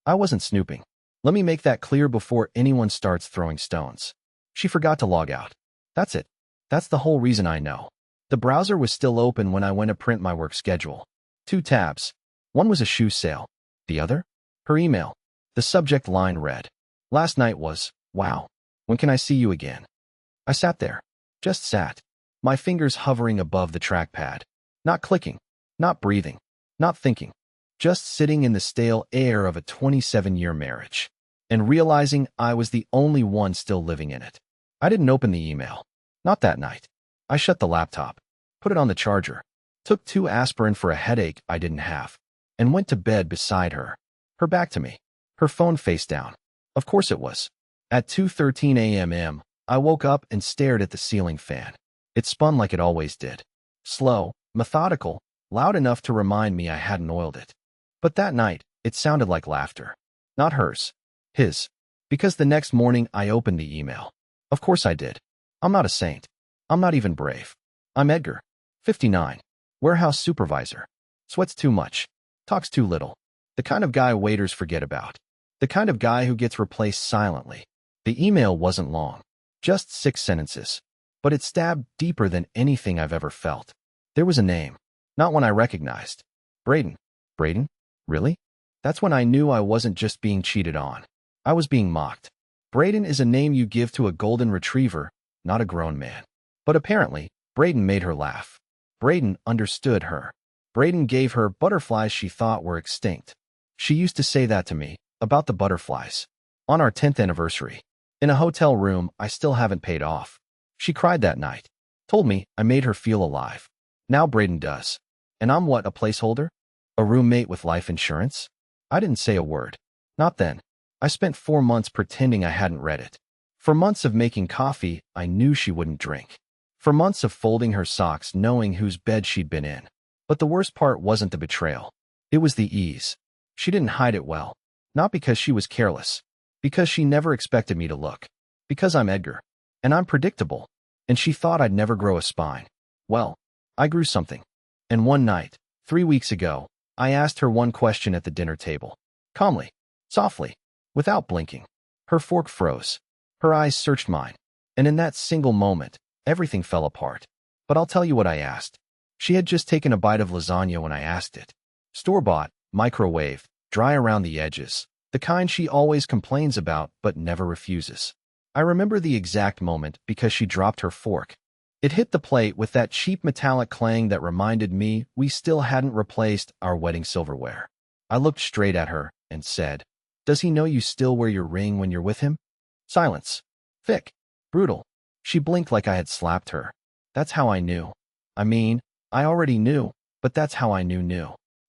I wasn't snooping. Let me make that clear before anyone starts throwing stones. She forgot to log out. That's it. That's the whole reason I know. The browser was still open when I went to print my work schedule. 2 tabs. One was a shoe sale. The other? Her email. The subject line read, "Last night was, wow. When can I see you again?" I sat there. Just sat. My fingers hovering above the trackpad. Not clicking. Not breathing. Not thinking. Just sitting in the stale air of a 27-year marriage. And realizing I was the only one still living in it. I didn't open the email. Not that night. I shut the laptop. Put it on the charger. Took 2 aspirin for a headache I didn't have. And went to bed beside her. Her back to me. Her phone face down. Of course it was. At 2:13 a.m., I woke up and stared at the ceiling fan. It spun like it always did. Slow, methodical, loud enough to remind me I hadn't oiled it. But that night, it sounded like laughter. Not hers. His. Because the next morning I opened the email. Of course I did. I'm not a saint. I'm not even brave. I'm Edgar. 59. Warehouse supervisor. Sweats too much. Talks too little. The kind of guy waiters forget about. The kind of guy who gets replaced silently. The email wasn't long. Just 6 sentences. But it stabbed deeper than anything I've ever felt. There was a name. Not one I recognized. Braden. Braden? Really? That's when I knew I wasn't just being cheated on. I was being mocked. Braden is a name you give to a golden retriever, not a grown man. But apparently, Braden made her laugh. Braden understood her. Braden gave her butterflies she thought were extinct. She used to say that to me, about the butterflies. On our 10th anniversary. In a hotel room I still haven't paid off. She cried that night. Told me I made her feel alive. Now Braden does. And I'm what, a placeholder? A roommate with life insurance? I didn't say a word. Not then. I spent 4 months pretending I hadn't read it. For months of making coffee I knew she wouldn't drink. For months of folding her socks knowing whose bed she'd been in. But the worst part wasn't the betrayal. It was the ease. She didn't hide it well. Not because she was careless. Because she never expected me to look. Because I'm Edgar. And I'm predictable. And she thought I'd never grow a spine. Well, I grew something. And one night, 3 weeks ago, I asked her one question at the dinner table. Calmly. Softly. Without blinking. Her fork froze. Her eyes searched mine. And in that single moment, everything fell apart. But I'll tell you what I asked. She had just taken a bite of lasagna when I asked it. Store-bought, microwaved, dry around the edges. The kind she always complains about but never refuses. I remember the exact moment because she dropped her fork. It hit the plate with that cheap metallic clang that reminded me we still hadn't replaced our wedding silverware. I looked straight at her and said, "Does he know you still wear your ring when you're with him?" Silence. Thick. Brutal. She blinked like I had slapped her. That's how I knew. I mean, I already knew, but that's how I knew.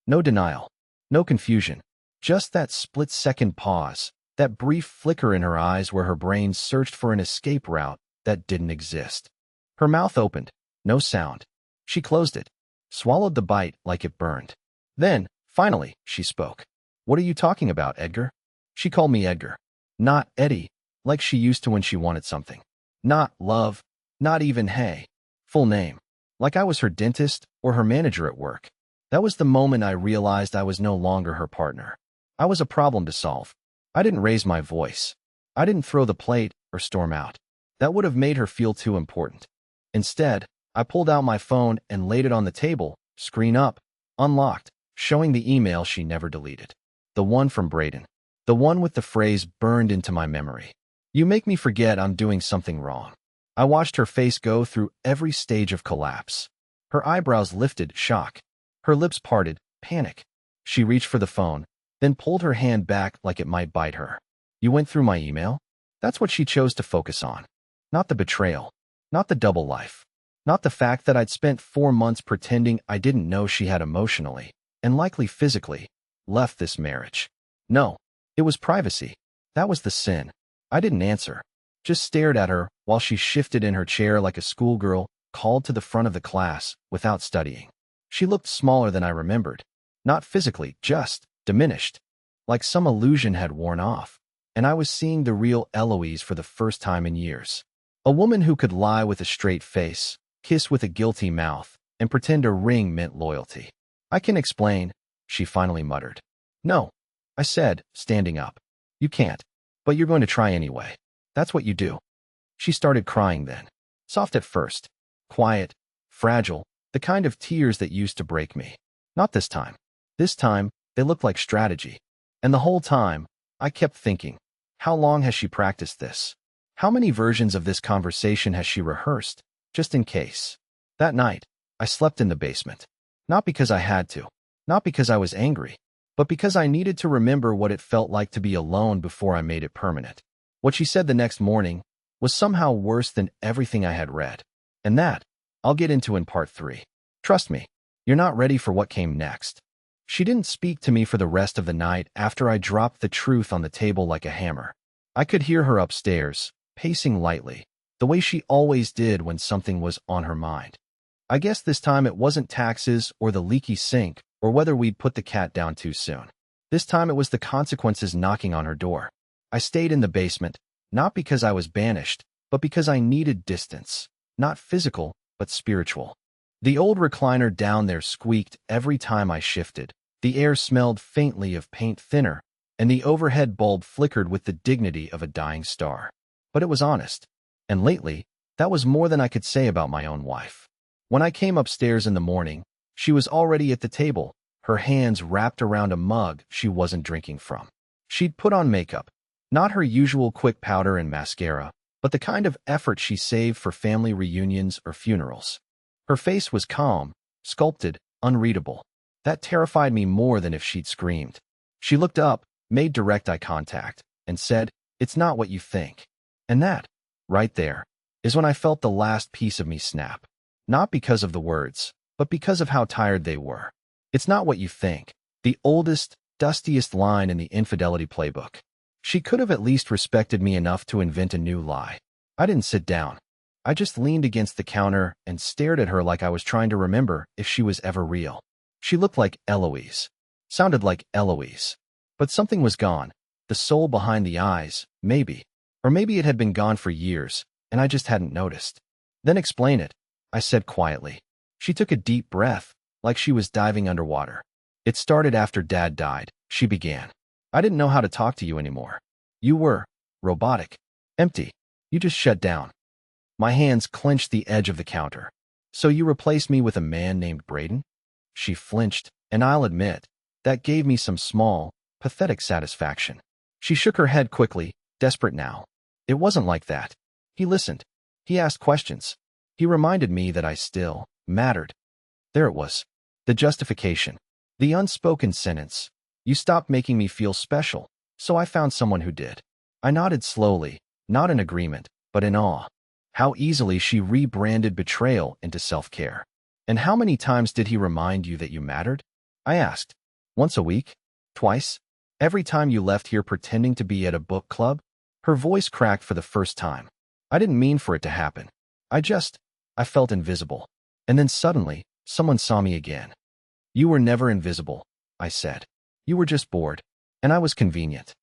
No denial. No confusion. Just that split-second pause, that brief flicker in her eyes where her brain searched for an escape route that didn't exist. Her mouth opened. No sound. She closed it. Swallowed the bite like it burned. Then, finally, she spoke. "What are you talking about, Edgar?" She called me Edgar. Not Eddie, like she used to when she wanted something. Not love. Not even hey. Full name. Like I was her dentist or her manager at work. That was the moment I realized I was no longer her partner. I was a problem to solve. I didn't raise my voice. I didn't throw the plate or storm out. That would have made her feel too important. Instead, I pulled out my phone and laid it on the table, screen up, unlocked, showing the email she never deleted. The one from Braden. The one with the phrase burned into my memory. "You make me forget I'm doing something wrong." I watched her face go through every stage of collapse. Her eyebrows lifted, shock. Her lips parted, panic. She reached for the phone, then pulled her hand back like it might bite her. "You went through my email?" That's what she chose to focus on. Not the betrayal. Not the double life. Not the fact that I'd spent 4 months pretending I didn't know she had emotionally, and likely physically, left this marriage. No, it was privacy. That was the sin. I didn't answer. Just stared at her while she shifted in her chair like a schoolgirl called to the front of the class without studying. She looked smaller than I remembered. Not physically, just diminished. Like some illusion had worn off. And I was seeing the real Eloise for the first time in years. A woman who could lie with a straight face, kiss with a guilty mouth, and pretend a ring meant loyalty. "I can explain," she finally muttered. "No." I said, standing up. You can't. But you're going to try anyway. That's what you do. She started crying then. Soft at first. Quiet. Fragile. The kind of tears that used to break me. Not this time. This time, they looked like strategy. And the whole time, I kept thinking, how long has she practiced this? How many versions of this conversation has she rehearsed, just in case? That night, I slept in the basement. Not because I had to. Not because I was angry. But because I needed to remember what it felt like to be alone before I made it permanent. What she said the next morning was somehow worse than everything I had read. And that, I'll get into in part 3. Trust me, you're not ready for what came next. She didn't speak to me for the rest of the night after I dropped the truth on the table like a hammer. I could hear her upstairs, pacing lightly, the way she always did when something was on her mind. I guess this time it wasn't taxes or the leaky sink or whether we'd put the cat down too soon. This time it was the consequences knocking on her door. I stayed in the basement, not because I was banished, but because I needed distance, not physical, but spiritual. The old recliner down there squeaked every time I shifted. The air smelled faintly of paint thinner, and the overhead bulb flickered with the dignity of a dying star. But it was honest. And lately, that was more than I could say about my own wife. When I came upstairs in the morning, she was already at the table, her hands wrapped around a mug she wasn't drinking from. She'd put on makeup, not her usual quick powder and mascara, but the kind of effort she saved for family reunions or funerals. Her face was calm, sculpted, unreadable. That terrified me more than if she'd screamed. She looked up, made direct eye contact, and said, "It's not what you think." And that, right there, is when I felt the last piece of me snap. Not because of the words, but because of how tired they were. It's not what you think. The oldest, dustiest line in the infidelity playbook. She could have at least respected me enough to invent a new lie. I didn't sit down. I just leaned against the counter and stared at her like I was trying to remember if she was ever real. She looked like Eloise. Sounded like Eloise. But something was gone. The soul behind the eyes, maybe. Or maybe it had been gone for years, and I just hadn't noticed. Then explain it, I said quietly. She took a deep breath, like she was diving underwater. It started after Dad died, she began. I didn't know how to talk to you anymore. You were robotic, empty. You just shut down. My hands clenched the edge of the counter. So you replaced me with a man named Braden? She flinched, and I'll admit, that gave me some small, pathetic satisfaction. She shook her head quickly, desperate now. It wasn't like that. He listened. He asked questions. He reminded me that I still mattered. There it was. The justification. The unspoken sentence. You stopped making me feel special, so I found someone who did. I nodded slowly, not in agreement, but in awe. How easily she rebranded betrayal into self-care. And how many times did he remind you that you mattered? I asked. Once a week? Twice? Every time you left here pretending to be at a book club? Her voice cracked for the first time. I didn't mean for it to happen. I felt invisible. And then suddenly, someone saw me again. You were never invisible, I said. You were just bored. And I was convenient.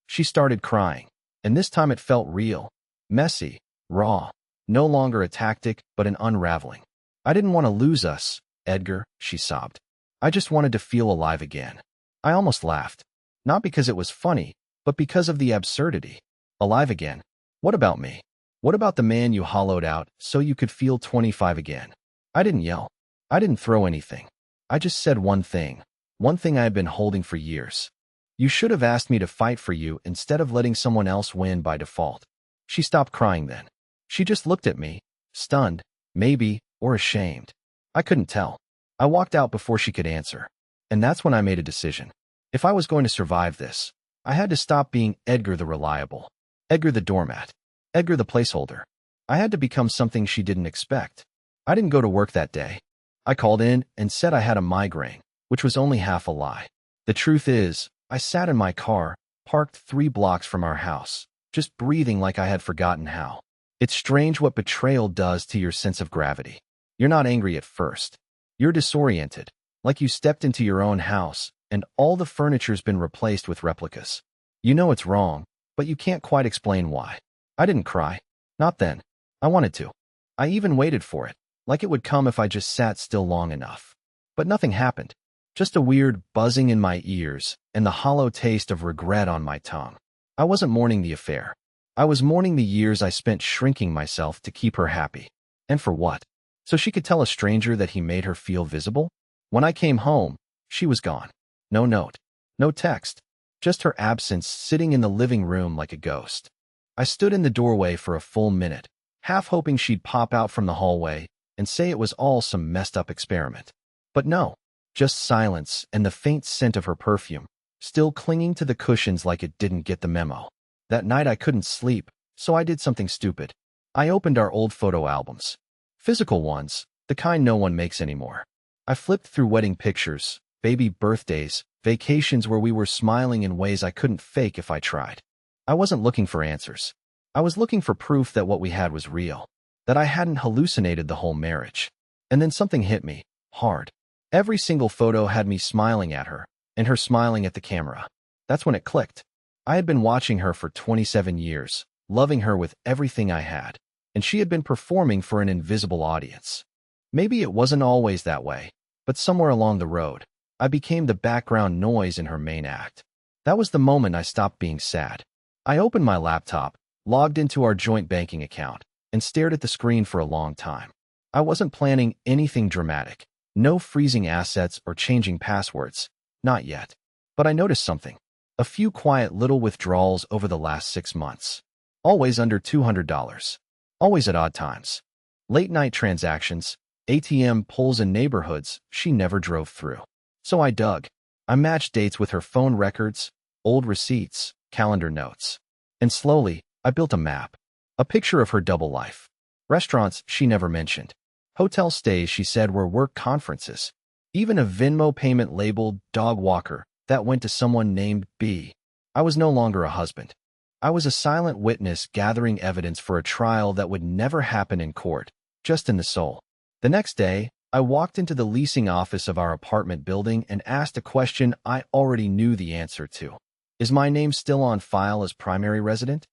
She started crying. And this time it felt real. Messy. Raw. No longer a tactic, but an unraveling. I didn't want to lose us, Edgar, she sobbed. I just wanted to feel alive again. I almost laughed. Not because it was funny, but because of the absurdity. Alive again. What about me? What about the man you hollowed out so you could feel 25 again? I didn't yell. I didn't throw anything. I just said one thing I had been holding for years. You should have asked me to fight for you instead of letting someone else win by default. She stopped crying then. She just looked at me, stunned, maybe, or ashamed. I couldn't tell. I walked out before she could answer. And that's when I made a decision. If I was going to survive this, I had to stop being Edgar the reliable, Edgar the doormat, Edgar the placeholder. I had to become something she didn't expect. I didn't go to work that day. I called in and said I had a migraine, which was only half a lie. The truth is, I sat in my car, parked 3 blocks from our house, just breathing like I had forgotten how. It's strange what betrayal does to your sense of gravity. You're not angry at first. You're disoriented, like you stepped into your own house and all the furniture's been replaced with replicas. You know it's wrong, but you can't quite explain why. I didn't cry. Not then. I wanted to. I even waited for it, like it would come if I just sat still long enough. But nothing happened. Just a weird buzzing in my ears and the hollow taste of regret on my tongue. I wasn't mourning the affair. I was mourning the years I spent shrinking myself to keep her happy. And for what? So she could tell a stranger that he made her feel visible? When I came home, she was gone. No note. No text. Just her absence sitting in the living room like a ghost. I stood in the doorway for a full minute, half hoping she'd pop out from the hallway and say it was all some messed up experiment. But no, just silence and the faint scent of her perfume, still clinging to the cushions like it didn't get the memo. That night I couldn't sleep, so I did something stupid. I opened our old photo albums. Physical ones, the kind no one makes anymore. I flipped through wedding pictures, baby birthdays, vacations where we were smiling in ways I couldn't fake if I tried. I wasn't looking for answers. I was looking for proof that what we had was real, that I hadn't hallucinated the whole marriage. And then something hit me, hard. Every single photo had me smiling at her, and her smiling at the camera. That's when it clicked. I had been watching her for 27 years, loving her with everything I had, and she had been performing for an invisible audience. Maybe it wasn't always that way, but somewhere along the road, I became the background noise in her main act. That was the moment I stopped being sad. I opened my laptop, logged into our joint banking account, and stared at the screen for a long time. I wasn't planning anything dramatic, no freezing assets or changing passwords, not yet. But I noticed something. A few quiet little withdrawals over the last 6 months. Always under $200. Always at odd times. Late-night transactions, ATM pulls in neighborhoods she never drove through. So I dug. I matched dates with her phone records, old receipts, calendar notes. And slowly, I built a map. A picture of her double life. Restaurants she never mentioned. Hotel stays she said were work conferences. Even a Venmo payment labeled dog walker that went to someone named B. I was no longer a husband. I was a silent witness gathering evidence for a trial that would never happen in court, just in the soul. The next day, I walked into the leasing office of our apartment building and asked a question I already knew the answer to. Is my name still on file as primary resident?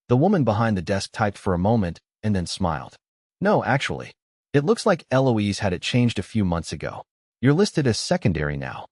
The woman behind the desk typed for a moment and then smiled. No, actually. It looks like Eloise had it changed a few months ago. You're listed as secondary now.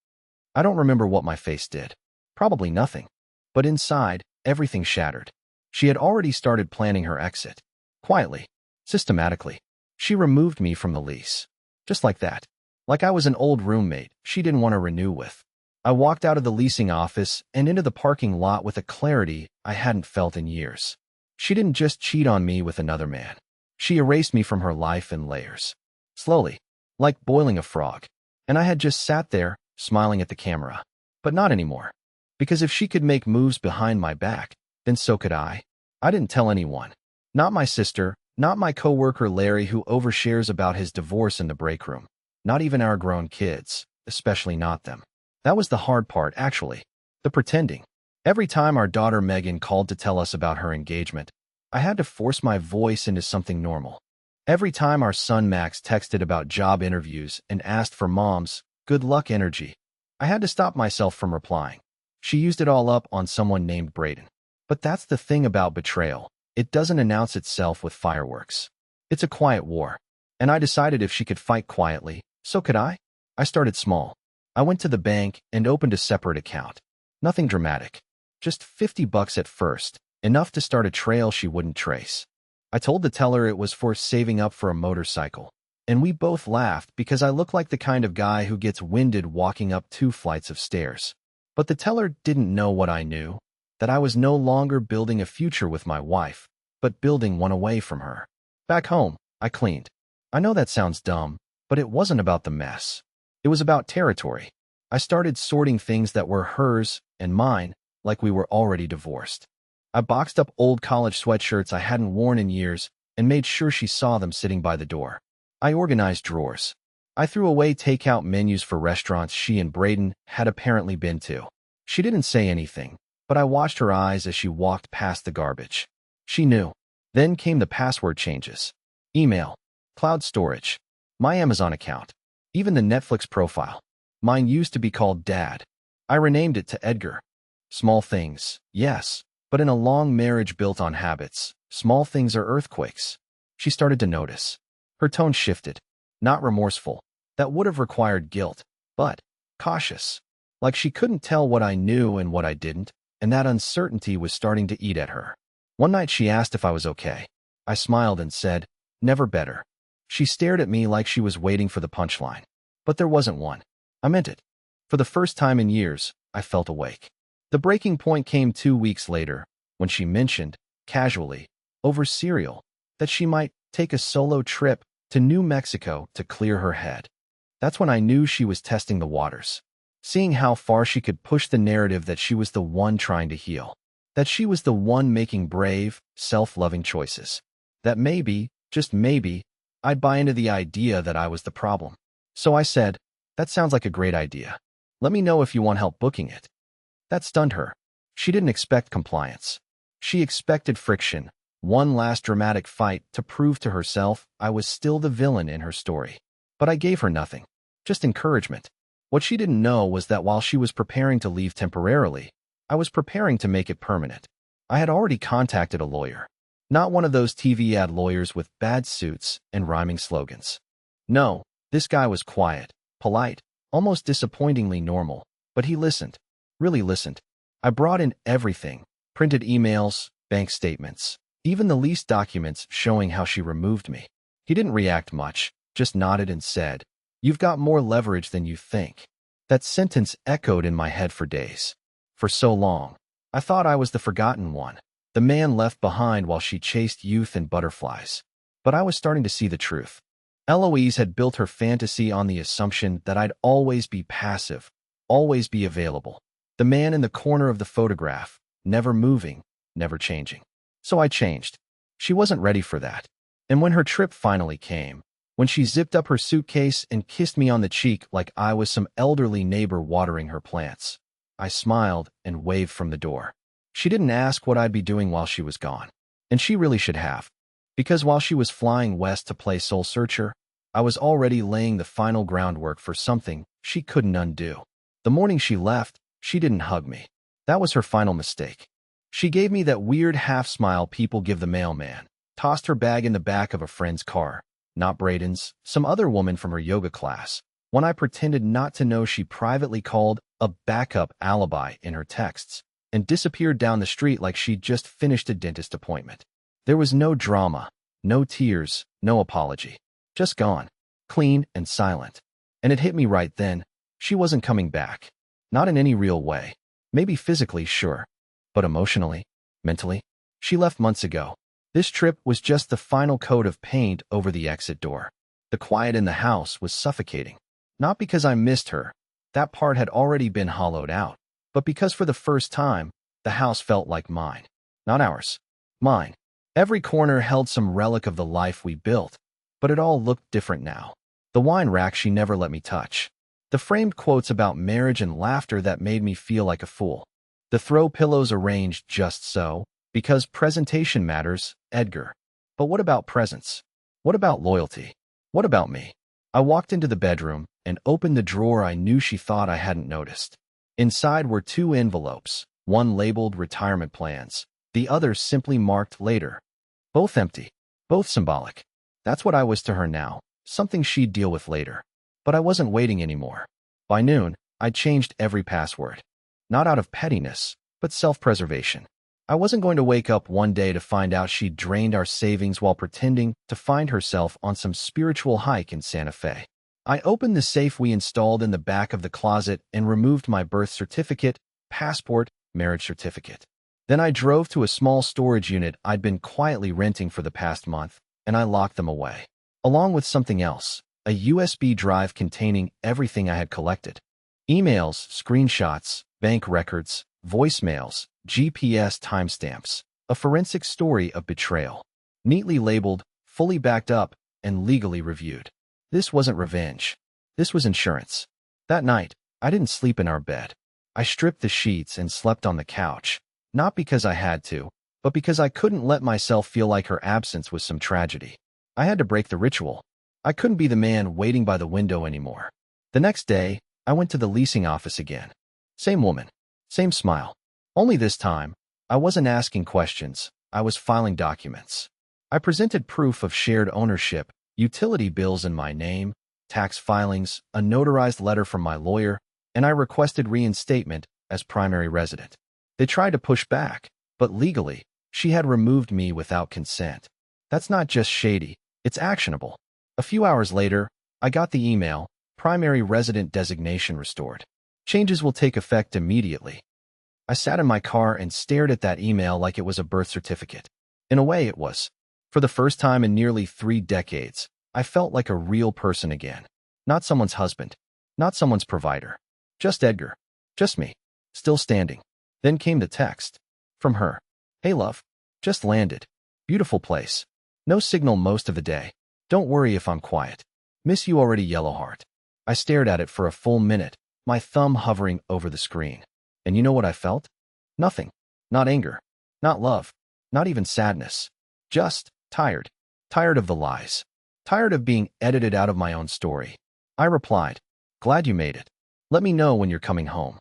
I don't remember what my face did. Probably nothing. But inside, everything shattered. She had already started planning her exit. Quietly. Systematically. She removed me from the lease. Just like that. Like I was an old roommate she didn't want to renew with. I walked out of the leasing office and into the parking lot with a clarity I hadn't felt in years. She didn't just cheat on me with another man. She erased me from her life in layers. Slowly. Like boiling a frog. And I had just sat there, smiling at the camera. But not anymore. Because if she could make moves behind my back, then so could I. I didn't tell anyone. Not my sister, not my coworker Larry who overshares about his divorce in the break room. Not even our grown kids, especially not them. That was the hard part, actually. The pretending. Every time our daughter Megan called to tell us about her engagement, I had to force my voice into something normal. Every time our son Max texted about job interviews and asked for Mom's good luck energy, I had to stop myself from replying. She used it all up on someone named Braden. But that's the thing about betrayal. It doesn't announce itself with fireworks. It's a quiet war. And I decided if she could fight quietly, so could I. I started small. I went to the bank and opened a separate account. Nothing dramatic. Just $50 at first, enough to start a trail she wouldn't trace. I told the teller it was for saving up for a motorcycle. And we both laughed because I look like the kind of guy who gets winded walking up 2 flights of stairs. But the teller didn't know what I knew, that I was no longer building a future with my wife, but building one away from her. Back home, I cleaned. I know that sounds dumb, but it wasn't about the mess. It was about territory. I started sorting things that were hers and mine, like we were already divorced. I boxed up old college sweatshirts I hadn't worn in years and made sure she saw them sitting by the door. I organized drawers. I threw away takeout menus for restaurants she and Braden had apparently been to. She didn't say anything, but I watched her eyes as she walked past the garbage. She knew. Then came the password changes. Email, cloud storage, my Amazon account, even the Netflix profile. Mine used to be called Dad. I renamed it to Edgar. Small things, yes, but in a long marriage built on habits, small things are earthquakes. She started to notice. Her tone shifted. Not remorseful. That would have required guilt, but cautious. Like she couldn't tell what I knew and what I didn't, and that uncertainty was starting to eat at her. One night she asked if I was okay. I smiled and said, "Never better." She stared at me like she was waiting for the punchline. But there wasn't one. I meant it. For the first time in years, I felt awake. The breaking point came 2 weeks later, when she mentioned, casually, over cereal, that she might take a solo trip to New Mexico to clear her head. That's when I knew she was testing the waters, seeing how far she could push the narrative that she was the one trying to heal, that she was the one making brave, self-loving choices, that maybe, just maybe, I'd buy into the idea that I was the problem. So I said, "That sounds like a great idea. Let me know if you want help booking it." That stunned her. She didn't expect compliance. She expected friction, one last dramatic fight to prove to herself I was still the villain in her story. But I gave her nothing, just encouragement. What she didn't know was that while she was preparing to leave temporarily, I was preparing to make it permanent. I had already contacted a lawyer. Not one of those TV ad lawyers with bad suits and rhyming slogans. No, this guy was quiet, polite, almost disappointingly normal, but he listened, really listened. I brought in everything, printed emails, bank statements, even the lease documents showing how she removed me. He didn't react much, just nodded and said, "You've got more leverage than you think." That sentence echoed in my head for days. For so long, I thought I was the forgotten one, the man left behind while she chased youth and butterflies. But I was starting to see the truth. Eloise had built her fantasy on the assumption that I'd always be passive, always be available. The man in the corner of the photograph, never moving, never changing. So I changed. She wasn't ready for that. And when her trip finally came, when she zipped up her suitcase and kissed me on the cheek like I was some elderly neighbor watering her plants, I smiled and waved from the door. She didn't ask what I'd be doing while she was gone. And she really should have. Because while she was flying west to play Soul Searcher, I was already laying the final groundwork for something she couldn't undo. The morning she left, she didn't hug me. That was her final mistake. She gave me that weird half-smile people give the mailman, tossed her bag in the back of a friend's car, not Braden's, some other woman from her yoga class, one I pretended not to know she privately called a backup alibi in her texts, and disappeared down the street like she'd just finished a dentist appointment. There was no drama, no tears, no apology. Just gone, clean and silent. And it hit me right then, she wasn't coming back. Not in any real way. Maybe physically, sure. But emotionally, mentally, she left months ago. This trip was just the final coat of paint over the exit door. The quiet in the house was suffocating. Not because I missed her. That part had already been hollowed out. But because for the first time, the house felt like mine. Not ours. Mine. Every corner held some relic of the life we built, but it all looked different now. The wine rack she never let me touch. The framed quotes about marriage and laughter that made me feel like a fool. The throw pillows arranged just so, because presentation matters, Edgar. But what about presence? What about loyalty? What about me? I walked into the bedroom and opened the drawer I knew she thought I hadn't noticed. Inside were 2 envelopes, one labeled retirement plans, the other simply marked later. Both empty, both symbolic. That's what I was to her now, something she'd deal with later. But I wasn't waiting anymore. By noon, I'd changed every password. Not out of pettiness, but self-preservation. I wasn't going to wake up one day to find out she'd drained our savings while pretending to find herself on some spiritual hike in Santa Fe. I opened the safe we installed in the back of the closet and removed my birth certificate, passport, marriage certificate. Then I drove to a small storage unit I'd been quietly renting for the past month, and I locked them away. Along with something else, a USB drive containing everything I had collected. Emails, screenshots, bank records, voicemails, GPS timestamps, a forensic story of betrayal. Neatly labeled, fully backed up, and legally reviewed. This wasn't revenge. This was insurance. That night, I didn't sleep in our bed. I stripped the sheets and slept on the couch. Not because I had to, but because I couldn't let myself feel like her absence was some tragedy. I had to break the ritual. I couldn't be the man waiting by the window anymore. The next day, I went to the leasing office again. Same woman. Same smile. Only this time, I wasn't asking questions. I was filing documents. I presented proof of shared ownership, utility bills in my name, tax filings, a notarized letter from my lawyer, and I requested reinstatement as primary resident. They tried to push back, but legally, she had removed me without consent. That's not just shady, it's actionable. A few hours later, I got the email, primary resident designation restored. Changes will take effect immediately. I sat in my car and stared at that email like it was a birth certificate. In a way, it was. For the first time in nearly 3 decades, I felt like a real person again. Not someone's husband. Not someone's provider. Just Edgar. Just me. Still standing. Then came the text. From her. Hey love. Just landed. Beautiful place. No signal most of the day. Don't worry if I'm quiet. Miss you already, yellow heart. I stared at it for a full minute, my thumb hovering over the screen. And you know what I felt? Nothing. Not anger. Not love. Not even sadness. Just tired. Tired of the lies. Tired of being edited out of my own story. I replied, glad you made it. Let me know when you're coming home.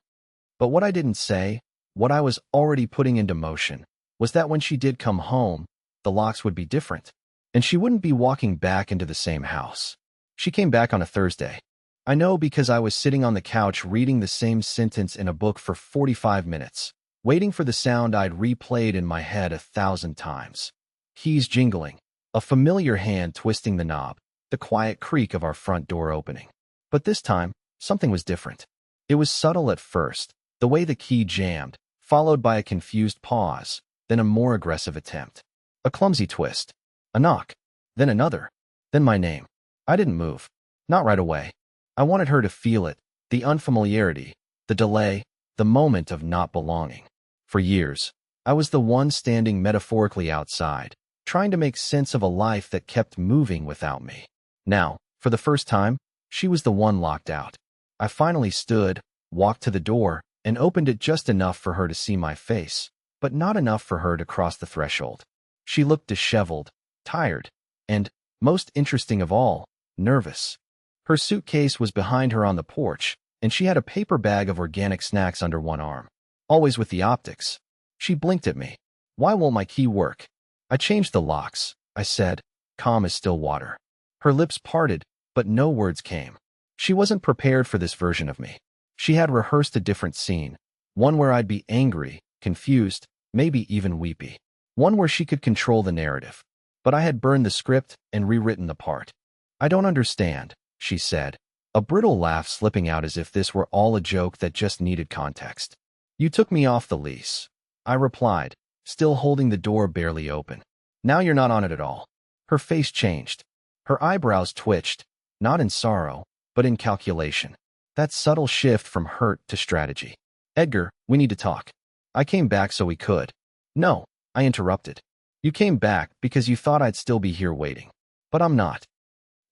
But what I didn't say, what I was already putting into motion, was that when she did come home, the locks would be different. And she wouldn't be walking back into the same house. She came back on a Thursday. I know because I was sitting on the couch reading the same sentence in a book for 45 minutes, waiting for the sound I'd replayed in my head 1,000 times. Keys jingling, a familiar hand twisting the knob, the quiet creak of our front door opening. But this time, something was different. It was subtle at first, the way the key jammed, followed by a confused pause, then a more aggressive attempt. A clumsy twist. A knock. Then another. Then my name. I didn't move. Not right away. I wanted her to feel it, the unfamiliarity, the delay, the moment of not belonging. For years, I was the one standing metaphorically outside, trying to make sense of a life that kept moving without me. Now, for the first time, she was the one locked out. I finally stood, walked to the door, and opened it just enough for her to see my face, but not enough for her to cross the threshold. She looked disheveled, tired, and, most interesting of all, nervous. Her suitcase was behind her on the porch, and she had a paper bag of organic snacks under one arm. Always with the optics. She blinked at me. Why won't my key work? I changed the locks, I said, calm as still water. Her lips parted, but no words came. She wasn't prepared for this version of me. She had rehearsed a different scene, one where I'd be angry, confused, maybe even weepy. One where she could control the narrative. But I had burned the script and rewritten the part. I don't understand, she said, a brittle laugh slipping out as if this were all a joke that just needed context. You took me off the lease. I replied, still holding the door barely open. Now you're not on it at all. Her face changed. Her eyebrows twitched, not in sorrow, but in calculation. That subtle shift from hurt to strategy. Edgar, we need to talk. I came back so we could. No, I interrupted. You came back because you thought I'd still be here waiting. But I'm not.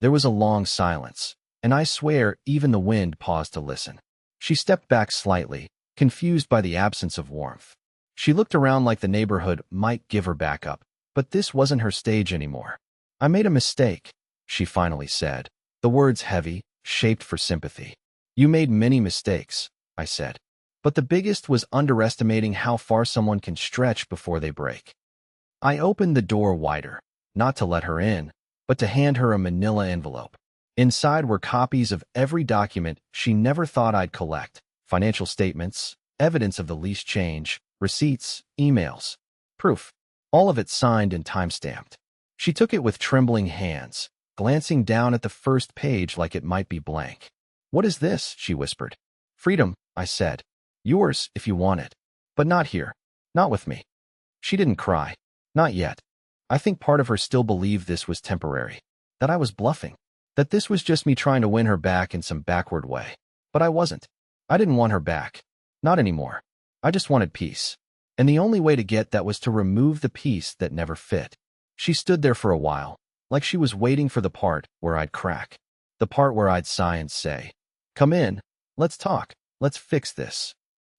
There was a long silence, and I swear even the wind paused to listen. She stepped back slightly, confused by the absence of warmth. She looked around like the neighborhood might give her backup, but this wasn't her stage anymore. I made a mistake, she finally said, the words heavy, shaped for sympathy. You made many mistakes, I said. But the biggest was underestimating how far someone can stretch before they break. I opened the door wider, not to let her in, but to hand her a manila envelope. Inside were copies of every document she never thought I'd collect, financial statements, evidence of the lease change, receipts, emails, proof, all of it signed and time-stamped. She took it with trembling hands, glancing down at the first page like it might be blank. What is this? She whispered. Freedom, I said. Yours if you want it. But not here. Not with me. She didn't cry. Not yet. I think part of her still believed this was temporary. That I was bluffing. That this was just me trying to win her back in some backward way. But I wasn't. I didn't want her back. Not anymore. I just wanted peace. And the only way to get that was to remove the piece that never fit. She stood there for a while, like she was waiting for the part where I'd crack. The part where I'd sigh and say, come in, let's talk, let's fix this.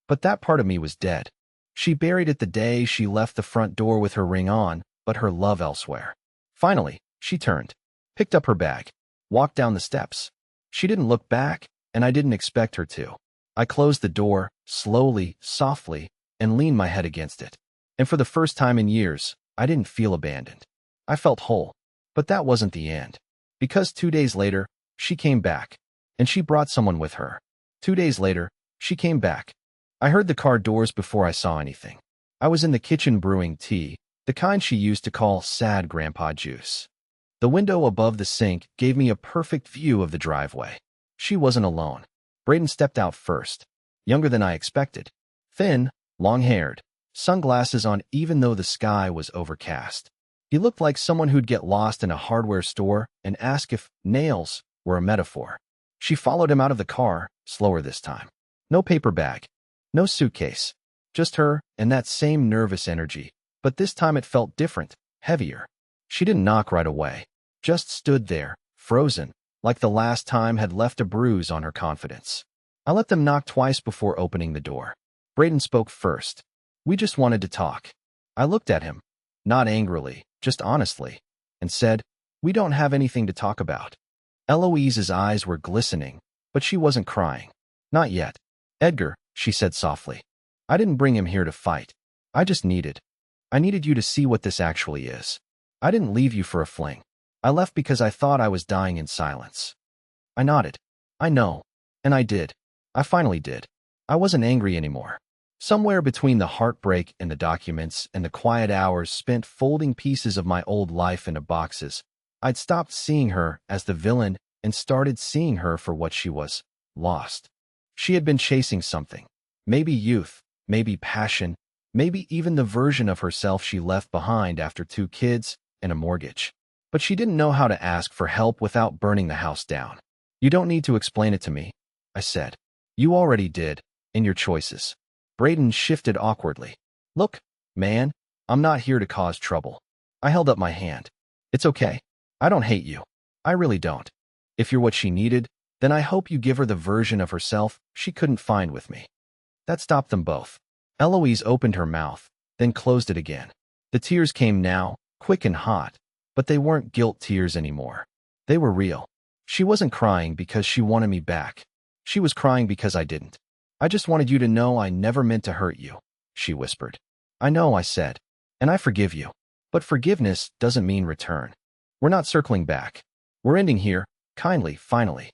But that part of me was dead. She buried it the day she left the front door with her ring on, but her love elsewhere. Finally, she turned, picked up her bag, walked down the steps. She didn't look back, and I didn't expect her to. I closed the door, slowly, softly, and leaned my head against it. And for the first time in years, I didn't feel abandoned. I felt whole. But that wasn't the end. Because 2 days later, she came back. And she brought someone with her. 2 days later, She came back. I heard the car doors before I saw anything. I was in the kitchen brewing tea, the kind she used to call sad grandpa juice. The window above the sink gave me a perfect view of the driveway. She wasn't alone. Braden stepped out first, younger than I expected. Thin, long-haired, sunglasses on even though the sky was overcast. He looked like someone who'd get lost in a hardware store and ask if nails were a metaphor. She followed him out of the car, slower this time. No paper bag, no suitcase, just her and that same nervous energy, but this time it felt different, heavier. She didn't knock right away, just stood there, frozen, like the last time had left a bruise on her confidence. I let them knock twice before opening the door. Braden spoke first. We just wanted to talk. I looked at him, not angrily, just honestly, and said, we don't have anything to talk about. Eloise's eyes were glistening, but she wasn't crying. Not yet. Edgar, she said softly. I didn't bring him here to fight. I needed you to see what this actually is. I didn't leave you for a fling. I left because I thought I was dying in silence. I nodded. I know. And I did. I finally did. I wasn't angry anymore. Somewhere between the heartbreak and the documents and the quiet hours spent folding pieces of my old life into boxes, I'd stopped seeing her as the villain and started seeing her for what she was, lost. She had been chasing something. Maybe youth, maybe passion, maybe even the version of herself she left behind after 2 kids and a mortgage. But she didn't know how to ask for help without burning the house down. You don't need to explain it to me, I said. You already did, in your choices. Braden shifted awkwardly. Look, man, I'm not here to cause trouble. I held up my hand. It's okay. I don't hate you. I really don't. If you're what she needed, then I hope you give her the version of herself she couldn't find with me. That stopped them both. Eloise opened her mouth, then closed it again. The tears came now, quick and hot, but they weren't guilt tears anymore. They were real. She wasn't crying because she wanted me back. She was crying because I didn't. I just wanted you to know I never meant to hurt you, she whispered. I know, I said, and I forgive you. But forgiveness doesn't mean return. We're not circling back. We're ending here, kindly, finally.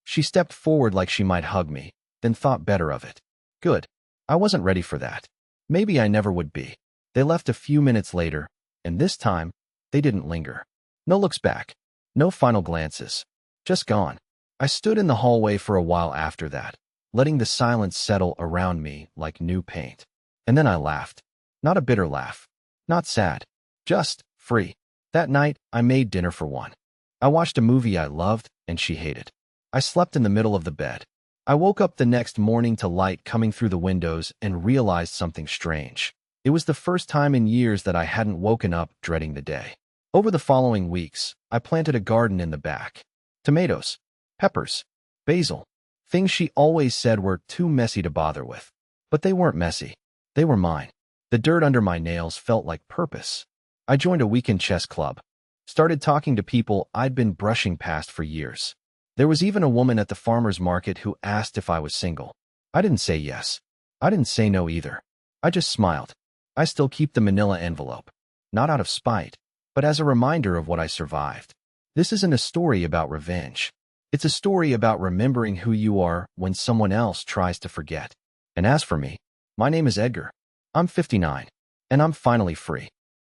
She stepped forward like she might hug me, then thought better of it. Good. I wasn't ready for that. Maybe I never would be. They left a few minutes later, and this time, they didn't linger. No looks back. No final glances. Just gone. I stood in the hallway for a while after that, letting the silence settle around me like new paint. And then I laughed. Not a bitter laugh. Not sad. Just free. That night, I made dinner for one. I watched a movie I loved and she hated. I slept in the middle of the bed. I woke up the next morning to light coming through the windows and realized something strange. It was the first time in years that I hadn't woken up dreading the day. Over the following weeks, I planted a garden in the back. Tomatoes, peppers, basil, things she always said were too messy to bother with. But they weren't messy. They were mine. The dirt under my nails felt like purpose. I joined a weekend chess club. Started talking to people I'd been brushing past for years. There was even a woman at the farmer's market who asked if I was single. I didn't say yes. I didn't say no either. I just smiled. I still keep the manila envelope. Not out of spite, but as a reminder of what I survived. This isn't a story about revenge. It's a story about remembering who you are when someone else tries to forget. And as for me, my name is Edgar. I'm 59, and I'm finally free.